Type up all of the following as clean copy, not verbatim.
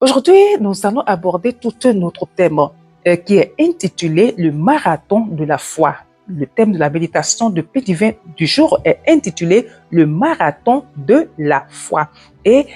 Aujourd'hui, nous allons aborder tout un autre thème qui est intitulé le marathon de la foi. Le thème de la méditation de Paix divin du jour est intitulé le marathon de la foi. Et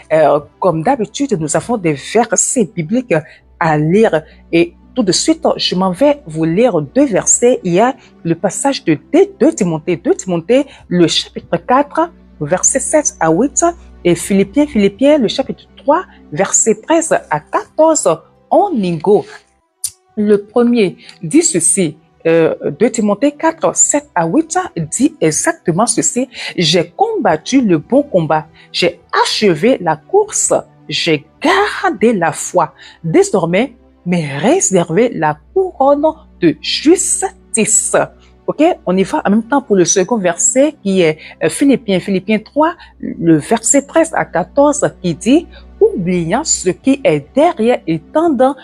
comme d'habitude, nous avons des versets bibliques à lire. Et tout de suite, je m'en vais vous lire deux versets. Il y a le passage de 2 Timothée, le chapitre 4, versets 7 à 8, et Philippiens, le chapitre 3, versets 13 à 14, en lingo. Le premier dit ceci, 2 Timothée 4, 7 à 8 dit exactement ceci. J'ai combattu le bon combat, j'ai achevé la course, j'ai gardé la foi. Désormais, m'est réservé la couronne de justice. Ok, on y va en même temps pour le second verset qui est Philippiens 3, le verset 13 à 14 qui dit « Oubliant ce qui est derrière et tendant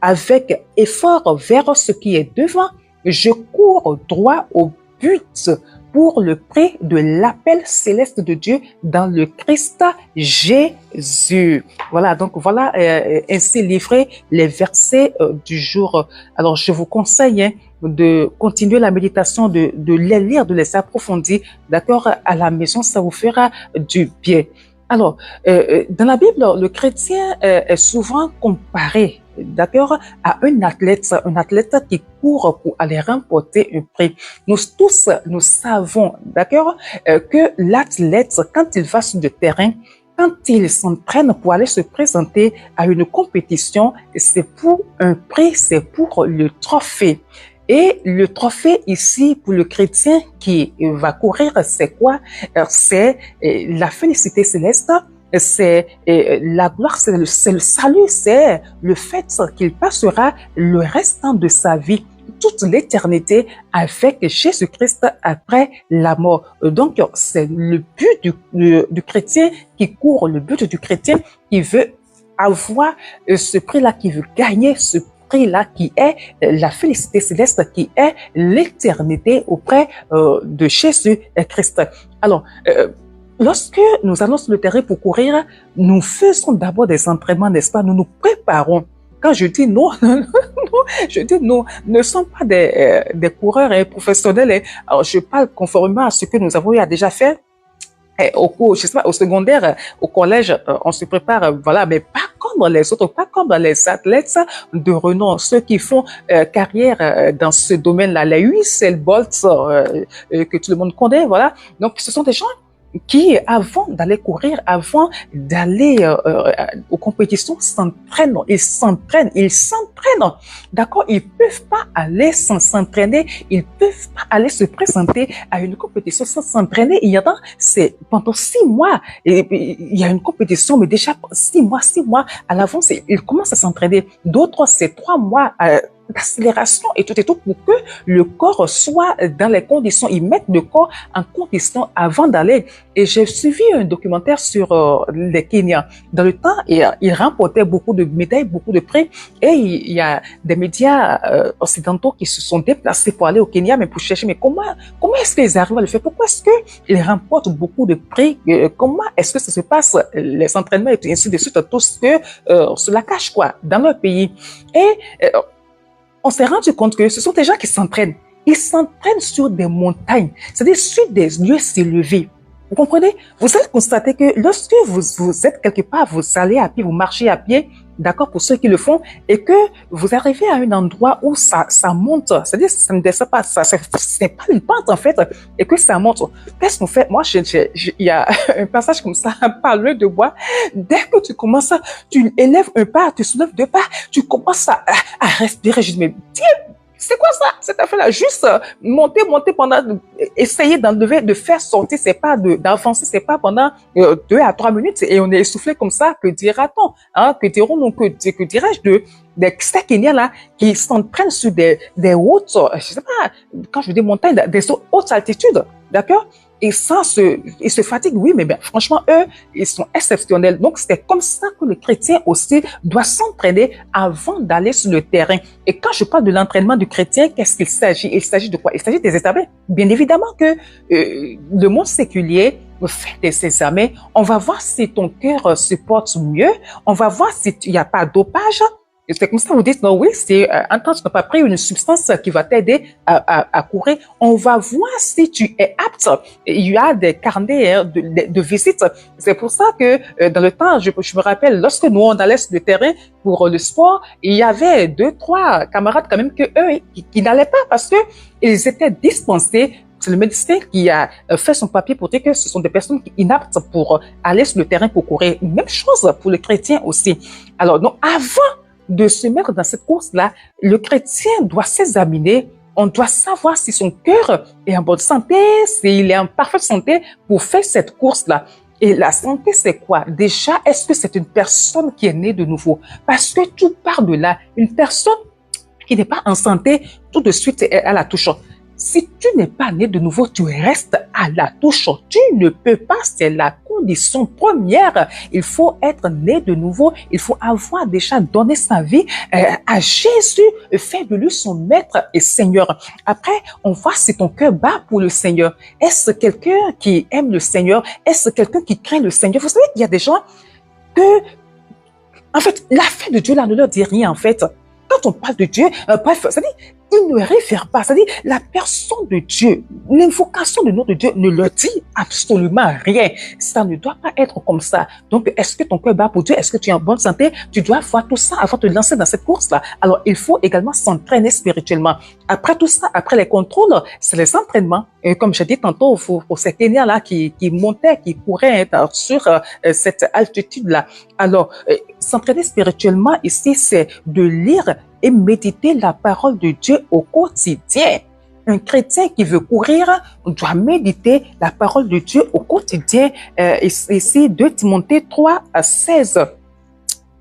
avec effort vers ce qui est devant, je cours droit au but pour le prix de l'appel céleste de Dieu dans le Christ Jésus. » Voilà, donc voilà ainsi livrés les versets du jour. Alors, je vous conseille de continuer la méditation, de les lire, de les approfondir, d'accord, à la maison, ça vous fera du bien. Alors, dans la Bible, le chrétien est souvent comparé, d'accord, à un athlète qui court pour aller remporter un prix. Nous tous, nous savons, d'accord, que l'athlète, quand il va sur le terrain, quand il s'entraîne pour aller se présenter à une compétition, c'est pour un prix, c'est pour le trophée. Et le trophée ici pour le chrétien qui va courir, c'est quoi? C'est la félicité céleste, c'est la gloire, c'est le salut, c'est le fait qu'il passera le restant de sa vie, toute l'éternité avec Jésus-Christ après la mort. Donc, c'est le but du chrétien qui court, le but du chrétien qui veut avoir ce prix-là, qui veut gagner ce prix-là qui est la félicité céleste, qui est l'éternité auprès de Jésus-Christ. Alors, lorsque nous allons sur le terrain pour courir, nous faisons d'abord des entraînements, n'est-ce pas? Nous nous préparons. Quand je dis nous, je dis nous ne sommes pas des coureurs professionnels. Alors, je parle conformément à ce que nous avons déjà fait. Au cours, je sais pas, au secondaire, au collège, on se prépare, voilà, mais pas comme les autres, pas comme les athlètes de renom, ceux qui font carrière dans ce domaine-là, les Usain Bolt que tout le monde connaît, voilà. Donc, ce sont des gens qui, avant d'aller courir, avant d'aller aux compétitions, ils s'entraînent, d'accord? Ils peuvent pas aller sans s'entraîner, ils peuvent pas aller se présenter à une compétition sans s'entraîner. Il y a c'est pendant 6 mois, et il y a une compétition, mais déjà 6 mois à l'avance, ils commencent à s'entraîner. D'autres, c'est 3 mois d'accélération et tout pour que le corps soit dans les conditions. Ils mettent le corps en condition avant d'aller. Et j'ai suivi un documentaire sur les Kenyans. Dans le temps, ils remportaient beaucoup de médailles, beaucoup de prix. Et il y a des médias occidentaux qui se sont déplacés pour aller au Kenya, mais pour chercher, mais comment est-ce qu'ils arrivent à le faire? Pourquoi est-ce qu'ils remportent beaucoup de prix? Comment est-ce que ça se passe? Les entraînements et ainsi de suite, tout ce que cela cache, quoi, dans leur pays. Et on s'est rendu compte que ce sont des gens qui s'entraînent. Ils s'entraînent sur des montagnes, c'est-à-dire sur des lieux élevés. Vous comprenez? Vous allez constater que lorsque vous êtes quelque part, vous allez à pied, vous marchez à pied, d'accord, pour ceux qui le font, et que vous arrivez à un endroit où ça monte, c'est-à-dire que ça ne descend pas, c'est pas une pente en fait, et que ça monte. Qu'est-ce qu'on fait? Moi, il y a un passage comme ça, par le de bois. Dès que tu commences, tu élèves un pas, tu soulèves 2 pas, tu commences à respirer. Je dis, mais Dieu, c'est quoi ça, cette affaire-là? Juste monter pendant, essayer d'enlever, de faire sortir ses pas, d'avancer ses pas pendant 2 à 3 minutes et on est essoufflé comme ça. Que dira-t-on? Hein? Que dirons-nous? Que dirais-je des Kenyans là qui s'entraînent sur des hautes, je sais pas, quand je dis montagne, des hautes altitudes, d'accord? Et ils se fatiguent, oui, mais franchement, eux, ils sont exceptionnels. Donc, c'est comme ça que le chrétien aussi doit s'entraîner avant d'aller sur le terrain. Et quand je parle de l'entraînement du chrétien, qu'est-ce qu'il s'agit? Il s'agit de quoi? Il s'agit des établis. Bien évidemment que le monde séculier faire des examens. On va voir si ton cœur se porte mieux. On va voir s'il n'y a pas dopage. Et c'est comme ça, vous dites, non, oui, c'est en tant que tu n'as pas pris une substance qui va t'aider à courir. On va voir si tu es apte. Il y a des carnets hein, de visites. C'est pour ça que dans le temps, je me rappelle, lorsque nous, on allait sur le terrain pour le sport, il y avait 2, 3 camarades quand même que eux qui n'allaient pas parce que ils étaient dispensés. C'est le médecin qui a fait son papier pour dire que ce sont des personnes inaptes pour aller sur le terrain pour courir. Même chose pour les chrétiens aussi. Alors, donc, avant de se mettre dans cette course-là, le chrétien doit s'examiner. On doit savoir si son cœur est en bonne santé, s'il est en parfaite santé pour faire cette course-là. Et la santé, c'est quoi? Déjà, est-ce que c'est une personne qui est née de nouveau? Parce que tout part de là. Une personne qui n'est pas en santé, tout de suite, est à la touche. Si tu n'es pas né de nouveau, tu restes à la touche. Tu ne peux pas, c'est la condition première. Il faut être né de nouveau. Il faut avoir déjà donné sa vie à Jésus, fait de lui son maître et Seigneur. Après, on voit si ton cœur bat pour le Seigneur. Est-ce quelqu'un qui aime le Seigneur? Est-ce quelqu'un qui craint le Seigneur? Vous savez qu'il y a des gens que, en fait, la foi de Dieu là ne leur dit rien en fait. Quand on parle de Dieu, bref, ça dit, il ne réfère pas. C'est-à-dire, la personne de Dieu, l'invocation de nom de Dieu ne leur dit absolument rien. Ça ne doit pas être comme ça. Donc, est-ce que ton cœur bat pour Dieu? Est-ce que tu es en bonne santé? Tu dois voir tout ça avant de te lancer dans cette course-là. Alors, il faut également s'entraîner spirituellement. Après tout ça, après les contrôles, c'est les entraînements. Et comme j'ai dit tantôt, pour ces Kenyans-là qui montaient, qui couraient sur cette altitude-là. Alors, s'entraîner spirituellement ici, c'est de lire et méditer la parole de Dieu au quotidien. Un chrétien qui veut courir doit méditer la parole de Dieu au quotidien. Ici, 2 Timothée 3, 16.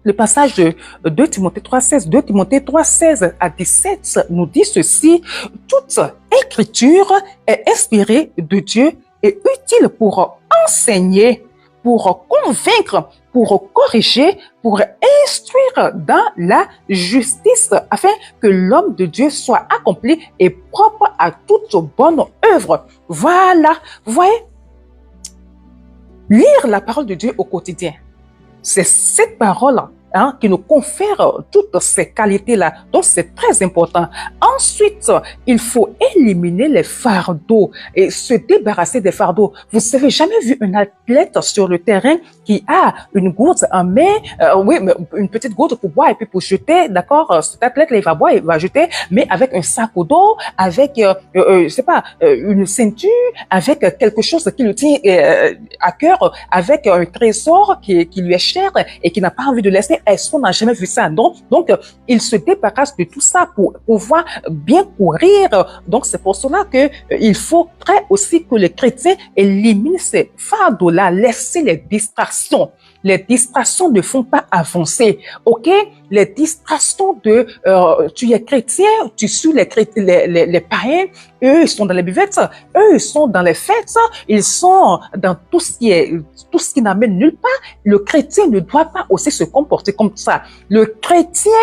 Le passage de 2 Timothée 3, 16, 2 Timothée 3, 16 à 17 nous dit ceci. Toute écriture est inspirée de Dieu et utile pour enseigner, pour convaincre, pour corriger, pour instruire dans la justice, afin que l'homme de Dieu soit accompli et propre à toute bonne œuvre. Voilà, vous voyez, lire la parole de Dieu au quotidien, c'est cette parole qui nous confère toutes ces qualités-là. Donc, c'est très important. Ensuite, il faut éliminer les fardeaux et se débarrasser des fardeaux. Vous n'avez jamais vu un athlète sur le terrain qui a une gourde en main, oui, une petite gourde pour boire et puis pour jeter, d'accord? Cet athlète-là, il va boire, il va jeter, mais avec un sac au dos, avec, je sais pas, une ceinture, avec quelque chose qui lui tient à cœur, avec un trésor qui lui est cher et qui n'a pas envie de laisser. Est-ce qu'on n'a jamais vu ça? Non. Donc, il se débarrasse de tout ça pour pouvoir bien courir. Donc, c'est pour cela que il faut très aussi que les chrétiens éliminent ces fardeaux-là, laisser les distractions. Les distractions ne font pas avancer, ok? Les distractions de tu es chrétien, tu suis les païens, eux ils sont dans les buvettes, eux ils sont dans les fêtes, ils sont dans tout ce qui n'amène nulle part. Le chrétien ne doit pas aussi se comporter comme ça. Le chrétien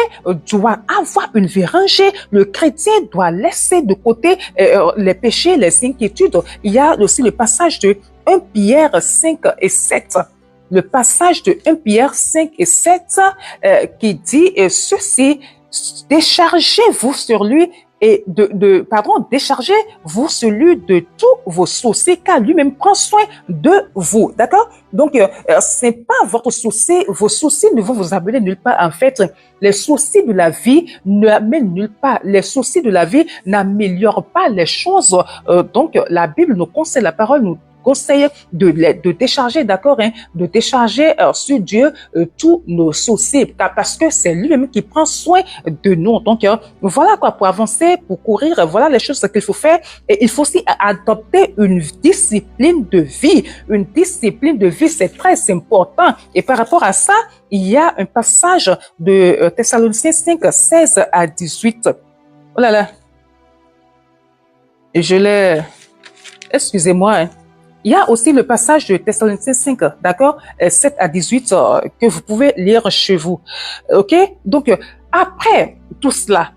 doit avoir une vie rangée. Le chrétien doit laisser de côté les péchés, les inquiétudes. Il y a aussi le passage de 1 Pierre 5 et 7. Le passage de 1 Pierre 5 et 7 qui dit ceci, déchargez-vous sur lui et déchargez-vous sur lui de tous vos soucis, car lui-même prend soin de vous. D'accord? Donc, c'est pas votre souci, vos soucis ne vont vous amener nulle part. En fait, les soucis de la vie n'amènent nulle part. Les soucis de la vie n'améliorent pas les choses. Donc, la Bible nous conseille, la parole nous conseille de décharger, d'accord, de décharger sur Dieu tous nos soucis, parce que c'est lui-même qui prend soin de nous. Donc, voilà quoi, pour avancer, pour courir, voilà les choses qu'il faut faire. Et il faut aussi adopter une discipline de vie. Une discipline de vie, c'est très important. Et par rapport à ça, il y a un passage de Thessaloniciens 5, 16 à 18. Oh là là. Et je l'ai... Excusez-moi, Il y a aussi le passage de Thessaloniciens 5, d'accord, 7 à 18, que vous pouvez lire chez vous. OK? Donc, après tout cela,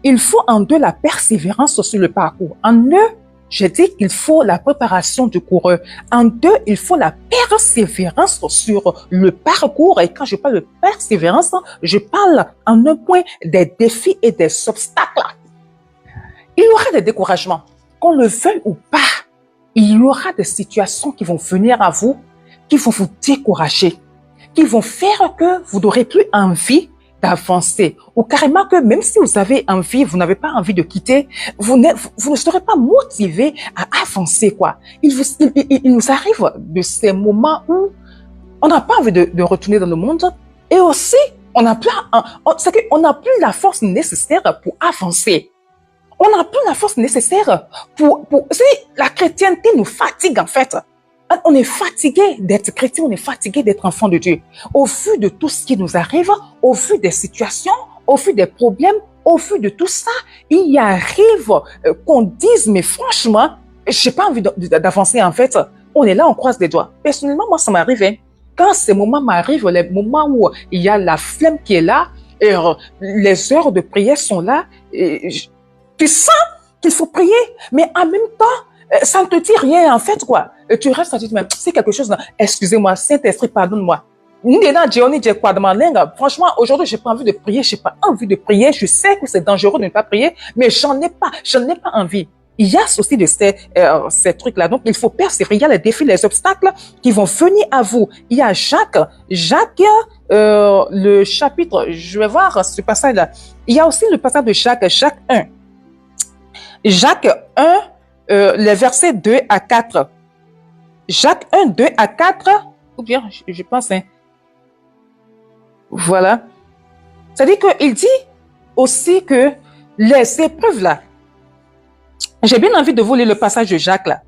il faut en eux la persévérance sur le parcours. En eux, j'ai dit qu'il faut la préparation du coureur. En 2, il faut la persévérance sur le parcours. Et quand je parle de persévérance, je parle en un point des défis et des obstacles. Il y aura des découragements. Qu'on le veuille ou pas, il y aura des situations qui vont venir à vous, qui vont vous décourager, qui vont faire que vous n'aurez plus envie d'avancer, ou carrément que même si vous avez envie, vous n'avez pas envie de quitter, vous ne serez pas motivé à avancer, quoi. Il nous arrive de ces moments où on n'a pas envie de retourner dans le monde, et aussi, on n'a plus la force nécessaire pour avancer. On n'a plus la force nécessaire la chrétienté nous fatigue, en fait. On est fatigué d'être chrétien, on est fatigué d'être enfant de Dieu. Au vu de tout ce qui nous arrive, au vu des situations, au vu des problèmes, au vu de tout ça, il arrive qu'on dise, mais franchement, j'ai pas envie d'avancer, en fait. On est là, on croise les doigts. Personnellement, moi, ça m'arrive. Hein. Quand ces moments m'arrivent, les moments où il y a la flemme qui est là, et les heures de prière sont là, et tu sens qu'il faut prier, mais en même temps, ça ne te dit rien, en fait, quoi. Tu restes à dire, mais c'est quelque chose, excusez-moi, Saint-Esprit, pardonne-moi. Franchement, aujourd'hui, j'ai pas envie de prier, j'ai pas envie de prier, je sais que c'est dangereux de ne pas prier, mais j'en ai pas envie. Il y a aussi de ces trucs-là. Donc, il faut persévérer. Il y a les défis, les obstacles qui vont venir à vous. Il y a Jacques, le chapitre, je vais voir ce passage-là. Il y a aussi le passage de Jacques 1. Jacques 1, les versets 2 à 4. Jacques 1, 2 à 4, ou bien, je pense, hein. Voilà. C'est-à-dire qu'il dit aussi que les épreuves là, j'ai bien envie de vous lire le passage de Jacques là.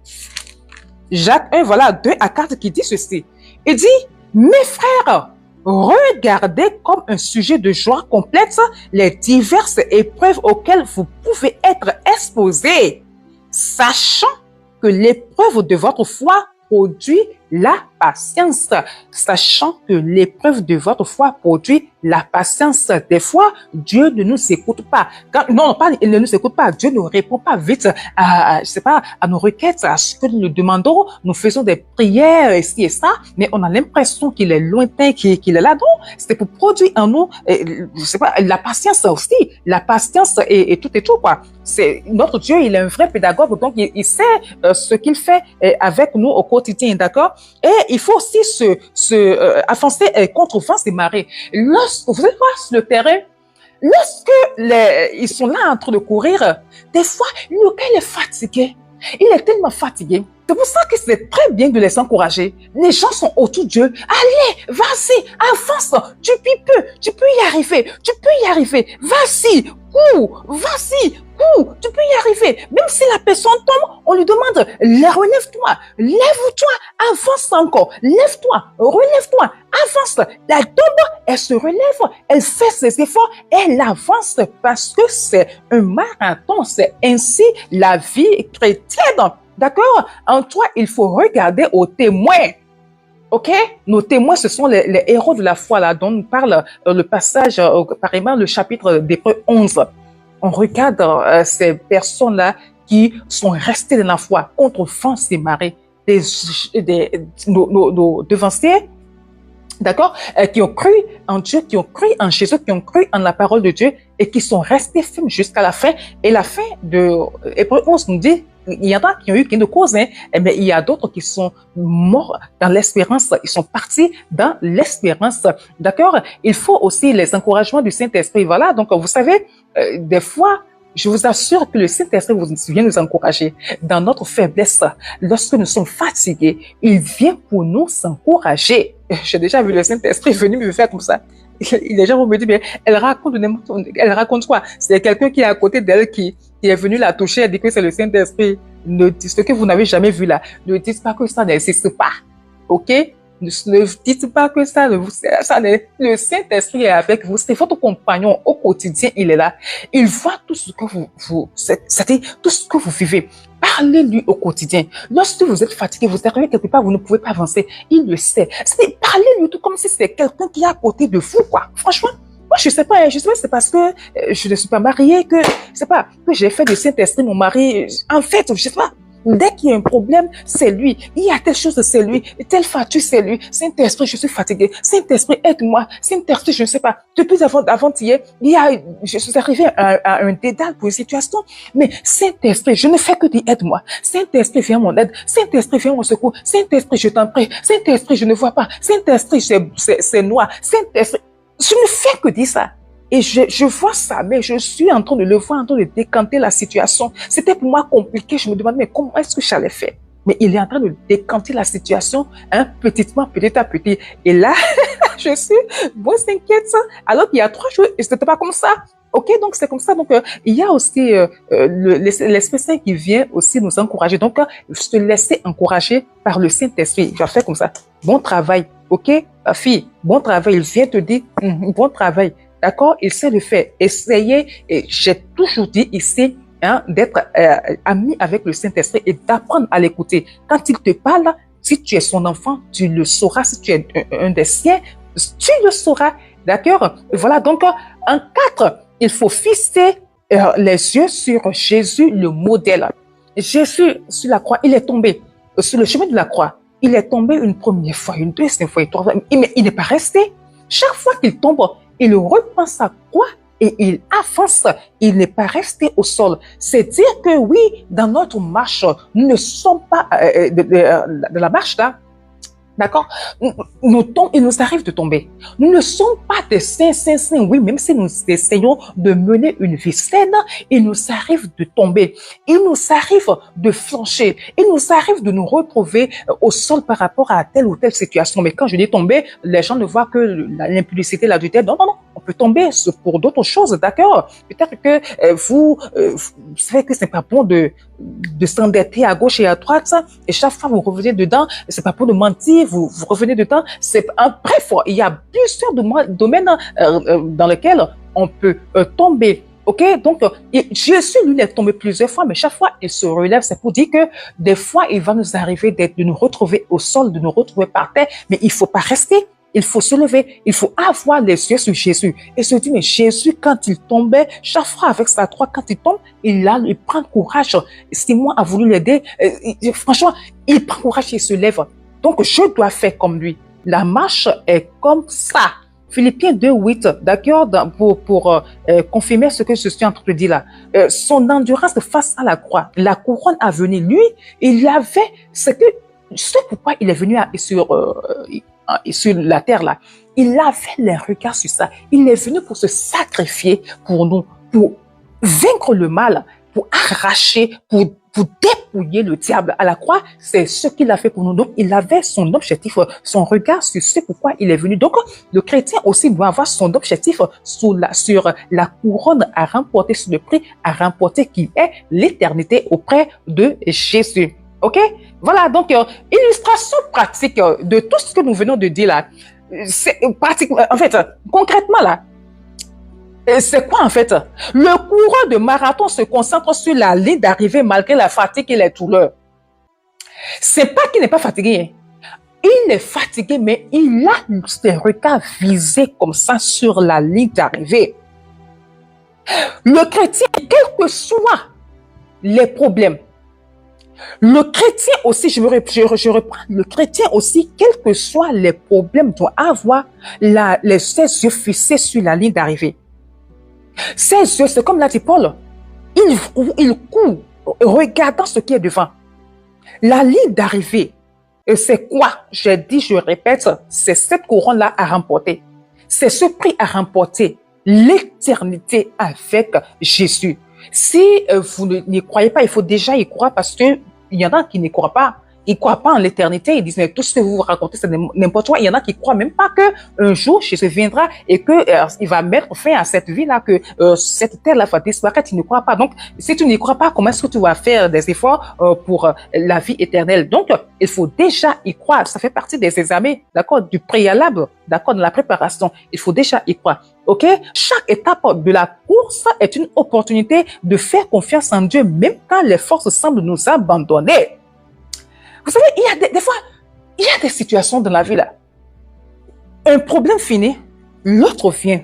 Jacques 1, voilà, 2 à 4 qui dit ceci. Il dit, mes frères, regardez comme un sujet de joie complète les diverses épreuves auxquelles vous pouvez être exposés, sachant que l'épreuve de votre foi produit la patience, sachant que l'épreuve de votre foi produit la patience. Des fois, Dieu ne nous écoute pas. Il ne nous écoute pas. Dieu ne répond pas vite à nos requêtes, à ce que nous nous demandons. Nous faisons des prières ici et ça, mais on a l'impression qu'il est lointain, qu'il est là. Donc, c'est pour produire en nous, la patience aussi. La patience et tout, quoi. C'est notre Dieu, il est un vrai pédagogue, donc il sait ce qu'il fait avec nous au quotidien, d'accord? Et il faut aussi avancer contre vents et marées. Lorsque vous allez voir sur le terrain, lorsque ils sont là en train de courir, des fois, lequel est fatigué. Il est tellement fatigué. C'est pour ça que c'est très bien de les encourager. Les gens sont autour d'eux. Allez, vas-y, avance. Tu peux y arriver. Tu peux y arriver. Vas-y, cours, vas-y, cours. Tu peux y arriver. Même si la personne tombe, on lui demande, relève-toi, lève-toi, avance encore. Lève-toi, relève-toi, avance. Elle tombe, elle se relève, elle fait ses efforts, elle avance parce que c'est un marathon. C'est ainsi la vie chrétienne. D'accord? En toi, il faut regarder aux témoins. OK? Nos témoins, ce sont les héros de la foi, là, dont nous parle le passage, pareillement, le chapitre d'Hébreux 11. On regarde ces personnes-là qui sont restées dans la foi contre vents et marées. Nos devanciers, d'accord? Qui ont cru en Dieu, qui ont cru en Jésus, qui ont cru en la parole de Dieu et qui sont restés fermes jusqu'à la fin. Et la fin de Hébreux 11 nous dit, il y en a qui ont eu qu'une cause, hein, mais il y a d'autres qui sont morts dans l'espérance. Ils sont partis dans l'espérance. D'accord? Il faut aussi les encouragements du Saint-Esprit. Voilà. Donc, vous savez, des fois, je vous assure que le Saint-Esprit vient nous encourager dans notre faiblesse. Lorsque nous sommes fatigués, il vient pour nous s'encourager. J'ai déjà vu le Saint-Esprit venir me faire comme ça. Les gens vont me dire, mais elle raconte quoi? C'est quelqu'un qui est à côté d'elle qui est venu la toucher, elle dit que c'est le Saint-Esprit. Ne dites ce que vous n'avez jamais vu là. Ne dites pas que ça n'existe pas. OK? Ne dites pas que le Saint-Esprit est avec vous. C'est votre compagnon au quotidien, il est là. Il voit tout ce que c'est-à-dire tout ce que vous vivez. Parlez-lui au quotidien. Lorsque vous êtes fatigué, vous arrivez quelque part, vous ne pouvez pas avancer. Il le sait. Parlez-lui tout comme si c'était quelqu'un qui est à côté de vous, quoi. Franchement, moi, je sais pas, c'est parce que je ne suis pas mariée que, que j'ai fait du Saint-Esprit mon mari. En fait, je sais pas. Dès qu'il y a un problème, c'est lui. Il y a telle chose, c'est lui. Telle facture, c'est lui. Saint-Esprit, je suis fatigué. Saint-Esprit, aide-moi. Saint-Esprit, je ne sais pas. Depuis avant-hier, je suis arrivé à un dédale pour une situation. Mais Saint-Esprit, je ne fais que dire aide-moi. Saint-Esprit, viens mon aide. Saint-Esprit, viens mon secours. Saint-Esprit, je t'en prie. Saint-Esprit, je ne vois pas. Saint-Esprit, c'est noir. Saint-Esprit, je ne fais que dire ça. Et je vois ça, mais je suis en train de le voir, en train de décanter la situation. C'était pour moi compliqué. Je me demandais, mais comment est-ce que j'allais faire? Mais il est en train de décanter la situation, petitement, petit à petit. Et là, je suis moins inquiète. Alors qu'il y a 3 jours, et c'était pas comme ça. Ok, donc c'est comme ça. Donc, il y a aussi l'Esprit Saint qui vient aussi nous encourager. Donc, se laisser encourager par le Saint-Esprit. Je vais faire comme ça. Bon travail. Ok, fille, bon travail. Il vient te dire, bon travail. D'accord? Il sait le faire. Essayez, et j'ai toujours dit ici, d'être ami avec le Saint-Esprit et d'apprendre à l'écouter. Quand il te parle, si tu es son enfant, tu le sauras. Si tu es un des siens, tu le sauras. D'accord? Voilà, donc en 4, il faut fixer les yeux sur Jésus, le modèle. Jésus, sur la croix, il est tombé. Sur le chemin de la croix, il est tombé une première fois, une deuxième fois, une troisième fois, mais il n'est pas resté. Chaque fois qu'il tombe, il reprend sa croix et il avance. Il n'est pas resté au sol. C'est dire que oui, dans notre marche, nous ne sommes pas de la marche là. D'accord? Il nous arrive de tomber. Nous ne sommes pas des saints. Oui, même si nous essayons de mener une vie saine, il nous arrive de tomber. Il nous arrive de flancher. Il nous arrive de nous retrouver au sol par rapport à telle ou telle situation. Mais quand je dis tomber, les gens ne voient que l'impudicité, l'adultère. Non. On peut tomber pour d'autres choses, d'accord? Peut-être que vous savez que c'est pas bon de s'endetter à gauche et à droite, et chaque fois vous revenez dedans, c'est pas pour de mentir, vous revenez dedans, c'est un bref, il y a plusieurs domaines dans lesquels on peut tomber. Ok, donc Jésus lui est tombé plusieurs fois, mais chaque fois il se relève. C'est pour dire que des fois il va nous arriver de nous retrouver au sol, de nous retrouver par terre, mais il faut pas rester. Il faut se lever, il faut avoir les yeux sur Jésus et se dire, mais Jésus, quand il tombait, chaque fois avec sa croix, quand il tombe, il prend courage. Simon a voulu l'aider. Franchement, il prend courage et il se lève. Donc, je dois faire comme lui. La marche est comme ça. Philippiens 2:8, d'accord, pour confirmer ce que je suis en train de dire là. Son endurance face à la croix, la couronne à venir, lui, il avait ce pourquoi il est venu sur la terre là. Il avait les regards sur ça. Il est venu pour se sacrifier pour nous, pour vaincre le mal, pour arracher, pour dépouiller le diable à la croix. C'est ce qu'il a fait pour nous. Donc, il avait son objectif, son regard sur ce pourquoi il est venu. Donc, le chrétien aussi doit avoir son objectif sur la couronne à remporter, sur le prix à remporter qui est l'éternité auprès de Jésus. OK? Voilà, donc, illustration pratique de tout ce que nous venons de dire là. C'est pratiquement, en fait, concrètement là, c'est quoi en fait? Le coureur de marathon se concentre sur la ligne d'arrivée malgré la fatigue et les douleurs. C'est pas qu'il n'est pas fatigué. Il est fatigué, mais il a ses regards visés comme ça sur la ligne d'arrivée. Le chrétien, quels que soient les problèmes, le chrétien aussi, je reprends, le chrétien aussi, quels que soient les problèmes, doit avoir ses yeux fixés sur la ligne d'arrivée. Ses yeux, c'est comme l'a dit Paul, il court, regardant ce qui est devant. La ligne d'arrivée, c'est quoi? J'ai dit, je répète, c'est cette couronne-là à remporter. C'est ce prix à remporter, l'éternité avec Jésus. Si vous n'y croyez pas, il faut déjà y croire parce que il y en a qui n'y croient pas. Ils ne croient pas en l'éternité. Ils disent, mais tout ce que vous vous racontez, c'est n'importe quoi. Il y en a qui ne croient même pas qu'un jour, Jésus viendra et qu'il va mettre fin à cette vie-là, que cette terre-là va disparaître. Ils ne croient pas. Donc, si tu n'y crois pas, comment est-ce que tu vas faire des efforts pour la vie éternelle? Donc, il faut déjà y croire. Ça fait partie des examens, d'accord, du préalable, d'accord, de la préparation. Il faut déjà y croire. OK? Chaque étape de la course est une opportunité de faire confiance en Dieu, même quand les forces semblent nous abandonner. Vous savez, il y a des fois, il y a des situations dans la vie là. Un problème finit, l'autre vient.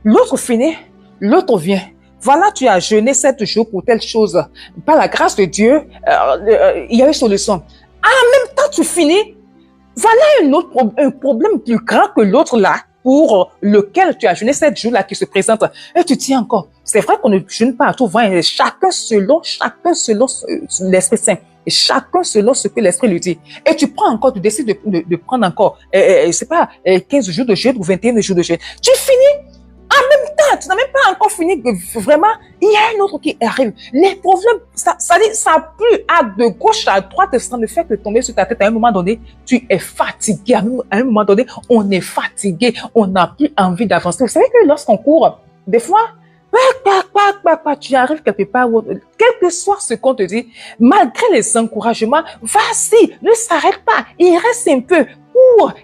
L'autre finit, l'autre vient. Voilà, tu as jeûné 7 jours pour telle chose. Par la grâce de Dieu, il y a une solution. En même temps, tu finis. Voilà un problème plus grand que l'autre là, pour lequel tu as jeûné 7 jours là qui se présente. Et tu dis encore, c'est vrai qu'on ne jeûne pas à tout va, chacun selon l'Esprit Saint. Et chacun selon ce que l'Esprit lui dit. Et tu prends encore, tu décides de prendre encore, c'est pas 15 jours de jeûne ou 21 jours de jeûne. Tu finis. En même temps, tu n'as même pas encore fini. Vraiment, il y a un autre qui arrive. Les problèmes, ça pue à de gauche à droite, ça ne fait que tomber sur ta tête. À un moment donné, tu es fatigué. À un moment donné, on est fatigué. On n'a plus envie d'avancer. Vous savez que lorsqu'on court, des fois, tu arrives quelque part, quel que soit ce qu'on te dit, malgré les encouragements, vas-y, ne s'arrête pas, il reste un peu,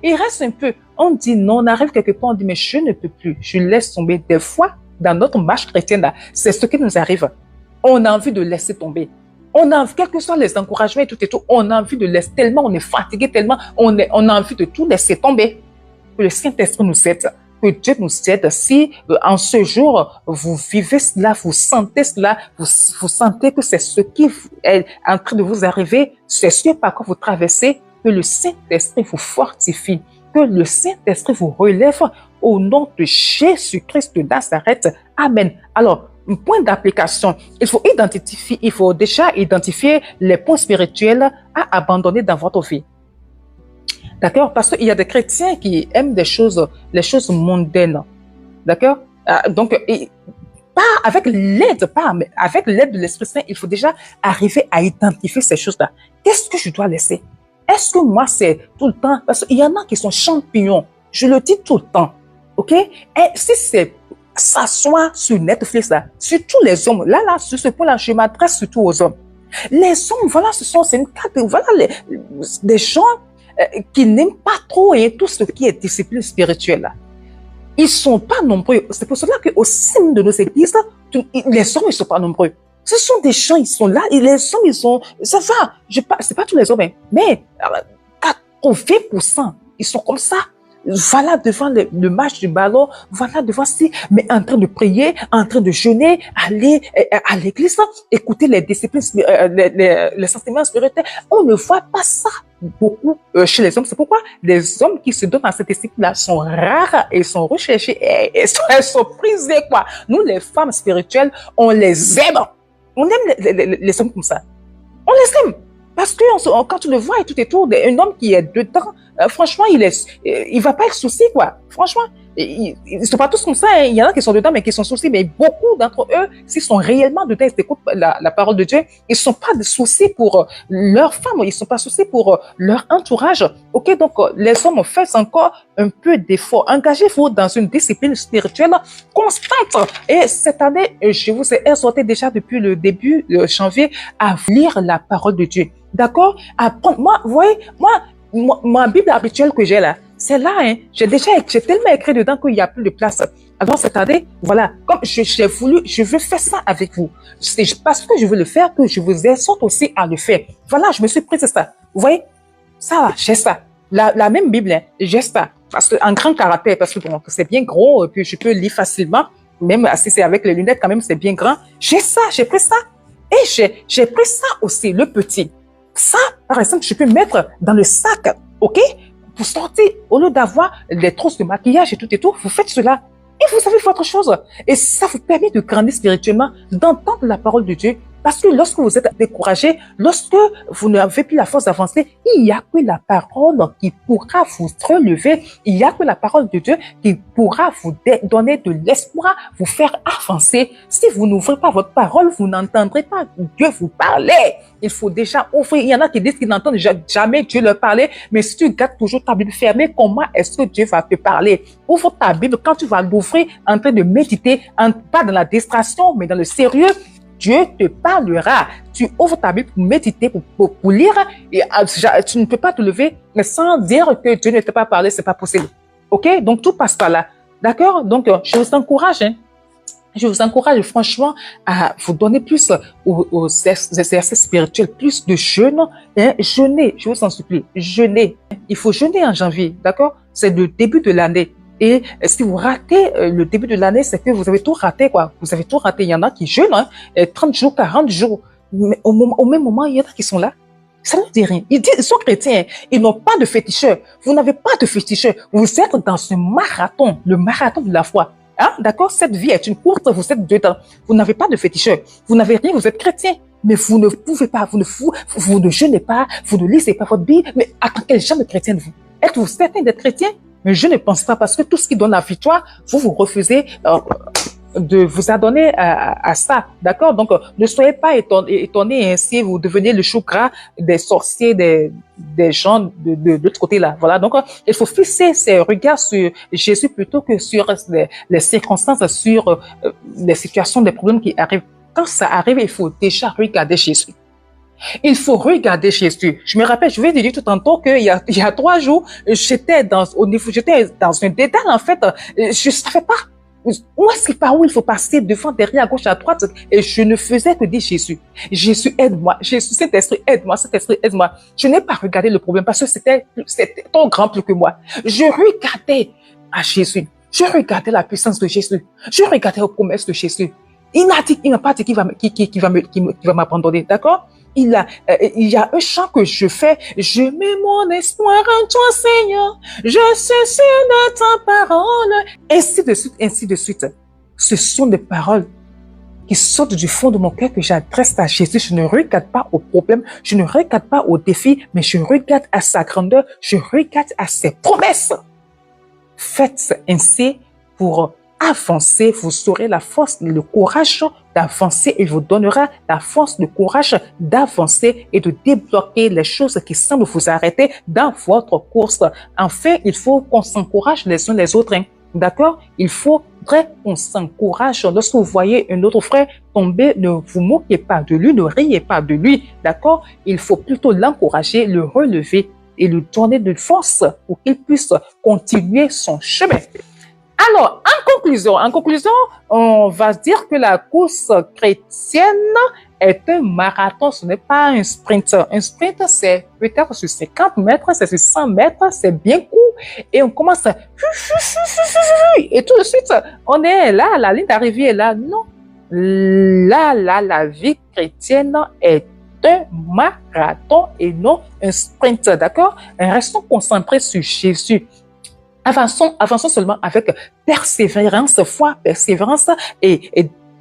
il reste un peu. On dit non, on arrive quelque part, on dit mais je ne peux plus, je laisse tomber. Des fois, dans notre marche chrétienne, là, c'est ce qui nous arrive. On a envie de laisser tomber. On a, quels que soient les encouragements et tout, on a envie de laisser, tellement on est fatigué, tellement on a envie de tout laisser tomber. Que le Saint-Esprit nous aide. Que Dieu nous aide. Si en ce jour, vous vivez cela, vous sentez cela, vous sentez que c'est ce qui est en train de vous arriver, c'est ce par quoi vous traversez, que le Saint-Esprit vous fortifie, que le Saint-Esprit vous relève au nom de Jésus-Christ de Nazareth. Amen. Alors, un point d'application, il faut déjà identifier les points spirituels à abandonner dans votre vie. D'accord? Parce qu'il y a des chrétiens qui aiment les choses mondaines. D'accord? Donc, avec l'aide de l'Esprit Saint, il faut déjà arriver à identifier ces choses-là. Qu'est-ce que je dois laisser? Est-ce que moi, c'est tout le temps? Parce qu'il y en a qui sont champignons. Je le dis tout le temps. OK? Et si c'est s'asseoir sur Netflix, là, sur tous les hommes, là, sur ce point-là, je m'adresse surtout aux hommes. Les hommes, voilà, c'est une carte, voilà, des gens qui n'aiment pas trop tout ce qui est discipline spirituelle. Là. Ils ne sont pas nombreux. C'est pour cela qu'au sein de nos églises, les hommes ne sont pas nombreux. Ce sont des gens, ils sont là, et les hommes, ils sont... Ça va, c'est pas tous les hommes, mais 80%, ils sont comme ça. Voilà devant le match du ballon, voilà devant mais en train de prier, en train de jeûner, aller à l'église, écouter les disciplines, les sentiments spirituels. On ne voit pas ça beaucoup chez les hommes. C'est pourquoi les hommes qui se donnent à cette discipline-là sont rares et sont recherchés et elles sont prisées, quoi. Nous, les femmes spirituelles, on les aime. On aime les hommes comme ça. On les aime. Parce que quand tu le vois et tout est tout, un homme qui est dedans, franchement, il va pas être souci, quoi. Franchement, ils sont pas tous comme ça. Hein. Il y en a qui sont dedans, mais qui sont soucis. Mais beaucoup d'entre eux, s'ils sont réellement dedans, ils écoutent la parole de Dieu, ils sont pas de soucis pour leur femme, ils sont pas soucis pour leur entourage. Ok, donc les hommes font encore un peu d'effort. Engagez-vous dans une discipline spirituelle constante. Et cette année, je vous ai exhorté déjà depuis le début de janvier à lire la parole de Dieu. D'accord? Apprendre. Moi, vous voyez, ma Bible habituelle que j'ai là, c'est là, hein. J'ai tellement écrit dedans qu'il n'y a plus de place. Alors, cette année, voilà, comme je veux faire ça avec vous. C'est parce que je veux le faire que je vous exhorte aussi à le faire. Voilà, je me suis pris ça. Vous voyez? Ça, j'ai ça. La même Bible, hein, j'ai ça. Parce que, en grand caractère, parce que bon, c'est bien gros, et puis je peux lire facilement. Même si c'est avec les lunettes, quand même, c'est bien grand. J'ai ça, j'ai pris ça. Et j'ai pris ça aussi, le petit. Ça, par exemple, je peux mettre dans le sac, ok? Pour sortir, au lieu d'avoir des trousses de maquillage et tout, vous faites cela. Et vous avez fait autre chose. Et ça vous permet de grandir spirituellement, d'entendre la parole de Dieu. Parce que lorsque vous êtes découragé, lorsque vous n'avez plus la force d'avancer, il n'y a que la parole qui pourra vous relever. Il n'y a que la parole de Dieu qui pourra vous donner de l'espoir, vous faire avancer. Si vous n'ouvrez pas votre parole, vous n'entendrez pas Dieu vous parler. Il faut déjà ouvrir. Il y en a qui disent qu'ils n'entendent jamais Dieu leur parler. Mais si tu gardes toujours ta Bible fermée, comment est-ce que Dieu va te parler? Ouvre ta Bible quand tu vas l'ouvrir en train de méditer, pas dans la distraction, mais dans le sérieux. Dieu te parlera. Tu ouvres ta Bible pour méditer, pour lire, et tu ne peux pas te lever sans dire que Dieu ne t'a pas parlé, c'est pas possible. Ok? Donc, tout passe par là. D'accord? Donc, je vous encourage, hein. Je vous encourage franchement à vous donner plus aux exercices spirituels, plus de jeûne. Hein? Jeûnez, je vous en supplie, jeûnez. Il faut jeûner en janvier, d'accord? C'est le début de l'année. Et si vous ratez le début de l'année, c'est que vous avez tout raté, quoi. Vous avez tout raté. Il y en a qui jeûnent, hein, 30 jours, 40 jours. Mais au même moment, il y en a qui sont là. Ça ne dit rien. Ils sont chrétiens. Ils n'ont pas de féticheur. Vous n'avez pas de féticheur. Vous êtes dans ce marathon, le marathon de la foi. Hein? D'accord? Cette vie est une course. Vous êtes dedans. Vous n'avez pas de féticheur. Vous n'avez rien. Vous êtes chrétien. Mais vous ne pouvez pas. Vous ne jeûnez pas. Vous ne lisez pas votre Bible. Mais attends, quel genre de chrétien êtes-vous? Êtes-vous certain d'être chrétien? Mais je ne pense pas parce que tout ce qui donne la victoire, vous refusez de vous adonner à ça, d'accord? Donc, ne soyez pas étonnés ainsi, vous devenez le chou gras des sorciers, des gens de l'autre côté-là. Voilà, donc il faut fixer ses regards sur Jésus plutôt que sur les circonstances, sur les situations, des problèmes qui arrivent. Quand ça arrive, il faut déjà regarder Jésus. Il faut regarder Jésus. Je me rappelle, je vous ai dit tout tantôt qu'il y a 3 jours, j'étais dans un dédale, en fait. Je savais pas par où il faut passer, devant, derrière, à gauche, à droite. Et je ne faisais que dire Jésus. Jésus, aide-moi. Jésus, cet esprit, aide-moi. Cet esprit, aide-moi. Je n'ai pas regardé le problème parce que c'était trop grand plus que moi. Je regardais à Jésus. Je regardais la puissance de Jésus. Je regardais aux promesses de Jésus. Il n'a pas dit qu'il va m'abandonner, d'accord? Il y a un chant que je fais. Je mets mon espoir en toi, Seigneur. Je suis sûr de ta parole. Ainsi de suite, ainsi de suite. Ce sont des paroles qui sortent du fond de mon cœur que j'adresse à Jésus. Je ne regarde pas aux problèmes, je ne regarde pas aux défis, mais je regarde à sa grandeur, je regarde à ses promesses. Faites ainsi pour avancer, vous aurez la force et le courage d'avancer. Il vous donnera la force, le courage d'avancer et de débloquer les choses qui semblent vous arrêter dans votre course. Enfin, il faut qu'on s'encourage les uns les autres. Hein. D'accord? Il faudrait qu'on s'encourage. Lorsque vous voyez un autre frère tomber, ne vous moquez pas de lui, ne riez pas de lui. D'accord? Il faut plutôt l'encourager, le relever et lui donner de force pour qu'il puisse continuer son chemin. Alors, en conclusion, on va dire que la course chrétienne est un marathon, ce n'est pas un sprint. Un sprint, c'est peut-être sur 50 mètres, c'est sur 100 mètres, c'est bien court. Et on commence et tout de suite, on est là, la ligne d'arrivée est là. Non, là, la vie chrétienne est un marathon et non un sprint, d'accord? Restons concentrés sur Jésus. Avançons seulement avec persévérance, foi, persévérance et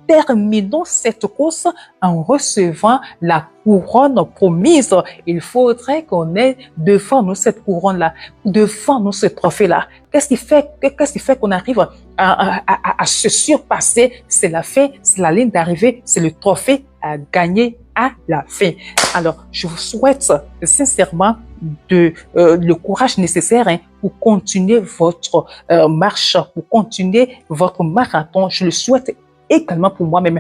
terminons cette course en recevant la couronne promise. Il faudrait qu'on ait devant nous cette couronne-là, devant nous ce trophée-là. Qu'est-ce qui fait qu'on arrive à se surpasser? C'est la fin, c'est la ligne d'arrivée, c'est le trophée à gagner à la fin. Alors, je vous souhaite sincèrement le courage nécessaire pour continuer votre marche, pour continuer votre marathon. Je le souhaite également pour moi-même.